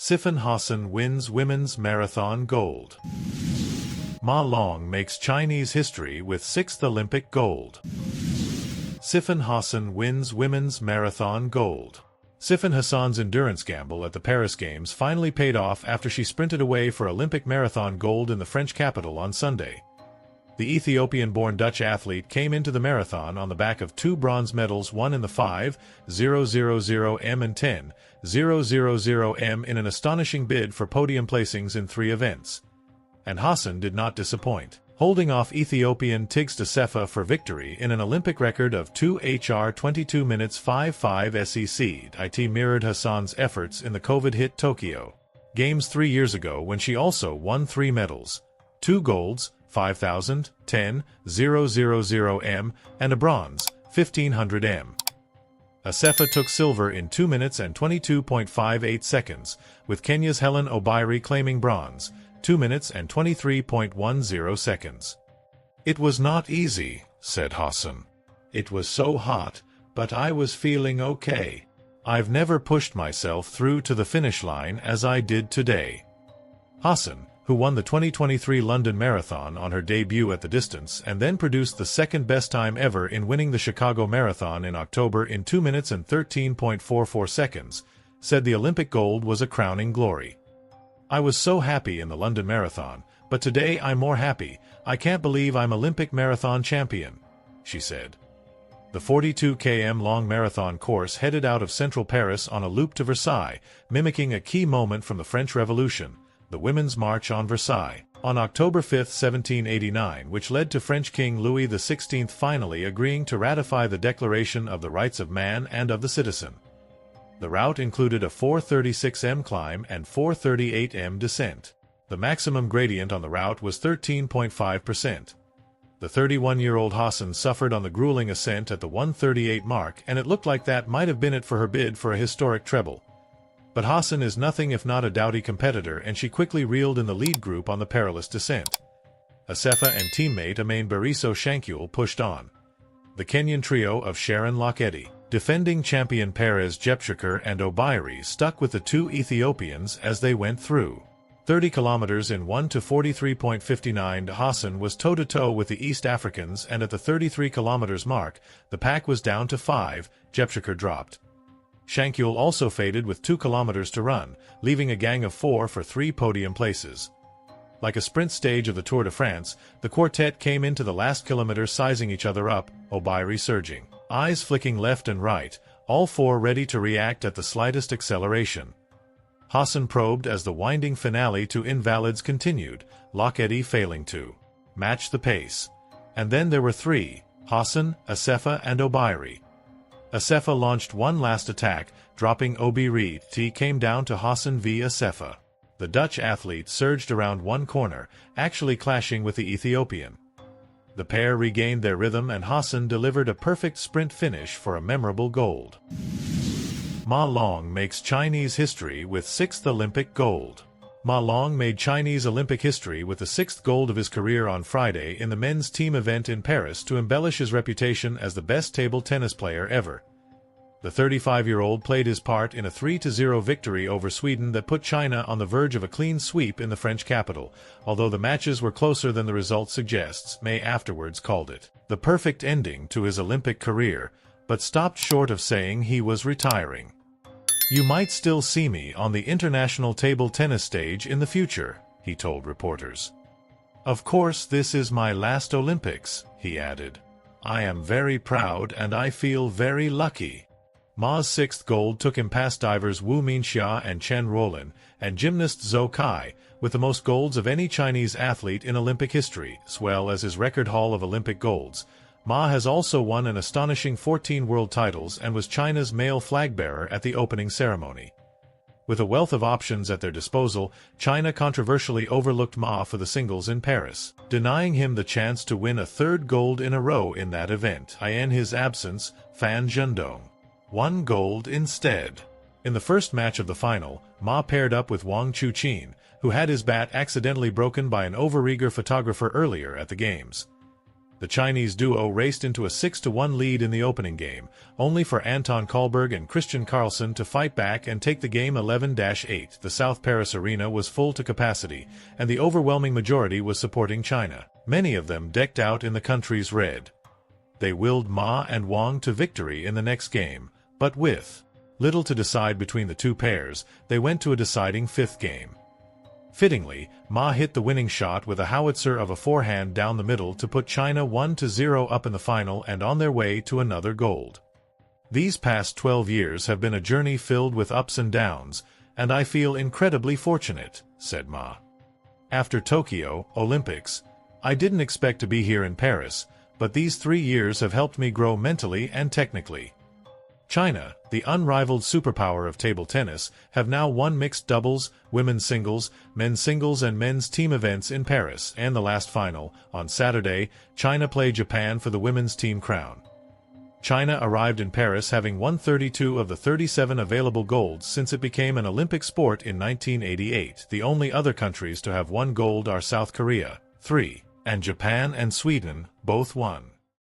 Sifan Hassan wins women's marathon gold. Ma Long makes Chinese history with 6th Olympic gold. Sifan Hassan wins women's marathon gold. Sifan Hassan's endurance gamble at the Paris Games finally paid off after she sprinted away for Olympic marathon gold in the French capital on Sunday. The Ethiopian-born Dutch athlete came into the marathon on the back of 2 bronze medals won in the 5,000 m and 10,000 m in an astonishing bid for podium placings in 3 events. And Hassan did not disappoint, holding off Ethiopian Tigst Assefa for victory in an Olympic record of 2 hr 22 minutes 55 sec. It mirrored Hassan's efforts in the COVID-hit Tokyo Games 3 years ago when she also won 3 medals, 2 golds, 5,000, 10,000 m, and a bronze, 1,500 m. Assefa took silver in 2 minutes and 22.58 seconds, with Kenya's Helen Obiri claiming bronze, 2 minutes and 23.10 seconds. "It was not easy," said Hassan. "It was so hot, but I was feeling okay. I've never pushed myself through to the finish line as I did today." Hassan, who won the 2023 London Marathon on her debut at the distance and then produced the second best time ever in winning the Chicago Marathon in October in 2 minutes and 13.44 seconds, said the Olympic gold was a crowning glory. "I was so happy in the London Marathon, but today I'm more happy. I can't believe I'm Olympic marathon champion," she said. The 42 km long marathon course headed out of central Paris on a loop to Versailles, mimicking a key moment from the French Revolution, the Women's March on Versailles, on October 5, 1789, which led to French King Louis XVI finally agreeing to ratify the Declaration of the Rights of Man and of the Citizen. The route included a 436 m climb and 438 m descent. The maximum gradient on the route was 13.5%. The 31-year-old Hassan suffered on the grueling ascent at the 138 mark, and it looked like that might have been it for her bid for a historic treble. But Hassan is nothing if not a doughty competitor, and she quickly reeled in the lead group on the perilous descent. Assefa and teammate Amain Bariso Shankule pushed on. The Kenyan trio of Sharon Lokedi, defending champion Perez Jepchirchir and Obiri stuck with the 2 Ethiopians as they went through 30 kilometers in 1 to 43.59. Hassan was toe-to-toe with the East Africans, and at the 33 kilometers mark, the pack was down to 5, Jepchirchir dropped. Shankule also faded with 2 kilometers to run, leaving a gang of 4 for 3 podium places. Like a sprint stage of the Tour de France, the quartet came into the last kilometer sizing each other up, Obiri surging, eyes flicking left and right, all 4 ready to react at the slightest acceleration. Hassan probed as the winding finale to invalids continued, Lokedi failing to match the pace. And then there were 3, Hassan, Assefa and Obiri. Assefa launched one last attack, dropping Obiri. It came down to Hassan v Assefa. The Dutch athlete surged around one corner, actually clashing with the Ethiopian. The pair regained their rhythm and Hassan delivered a perfect sprint finish for a memorable gold. Ma Long makes Chinese history with 6th Olympic gold. Ma Long made Chinese Olympic history with the 6th gold of his career on Friday in the men's team event in Paris to embellish his reputation as the best table tennis player ever. The 35-year-old played his part in a 3-0 victory over Sweden that put China on the verge of a clean sweep in the French capital, although the matches were closer than the result suggests. May afterwards called it the perfect ending to his Olympic career, but stopped short of saying he was retiring. "You might still see me on the international table tennis stage in the future," he told reporters. "Of course this is my last Olympics," he added. "I am very proud and I feel very lucky." Ma's 6th gold took him past divers Wu Minxia and Chen Ruolin, and gymnast Zhou Kai, with the most golds of any Chinese athlete in Olympic history, as well as his record haul of Olympic golds. Ma has also won an astonishing 14 world titles and was China's male flag bearer at the opening ceremony. With a wealth of options at their disposal, China controversially overlooked Ma for the singles in Paris, denying him the chance to win a 3rd gold in a row in that event. In his absence, Fan Zhendong won gold instead. In the first match of the final, Ma paired up with Wang Chuqin, who had his bat accidentally broken by an overeager photographer earlier at the Games. The Chinese duo raced into a 6-1 lead in the opening game, only for Anton Kohlberg and Christian Carlsen to fight back and take the game 11-8. The South Paris arena was full to capacity, and the overwhelming majority was supporting China, many of them decked out in the country's red. They willed Ma and Wang to victory in the next game, but with little to decide between the two pairs, they went to a deciding fifth game. Fittingly, Ma hit the winning shot with a howitzer of a forehand down the middle to put China 1-0 up in the final and on their way to another gold. These past 12 years have been a journey filled with ups and downs, and I feel incredibly fortunate, said Ma. After Tokyo Olympics, I didn't expect to be here in Paris, but these 3 years have helped me grow mentally and technically. China, the unrivaled superpower of table tennis, have now won mixed doubles, women's singles, men's singles and men's team events in Paris, and the last final, on Saturday, China played Japan for the women's team crown. China arrived in Paris having won 32 of the 37 available golds since it became an Olympic sport in 1988. The only other countries to have won gold are South Korea, 3, and Japan and Sweden, both 1.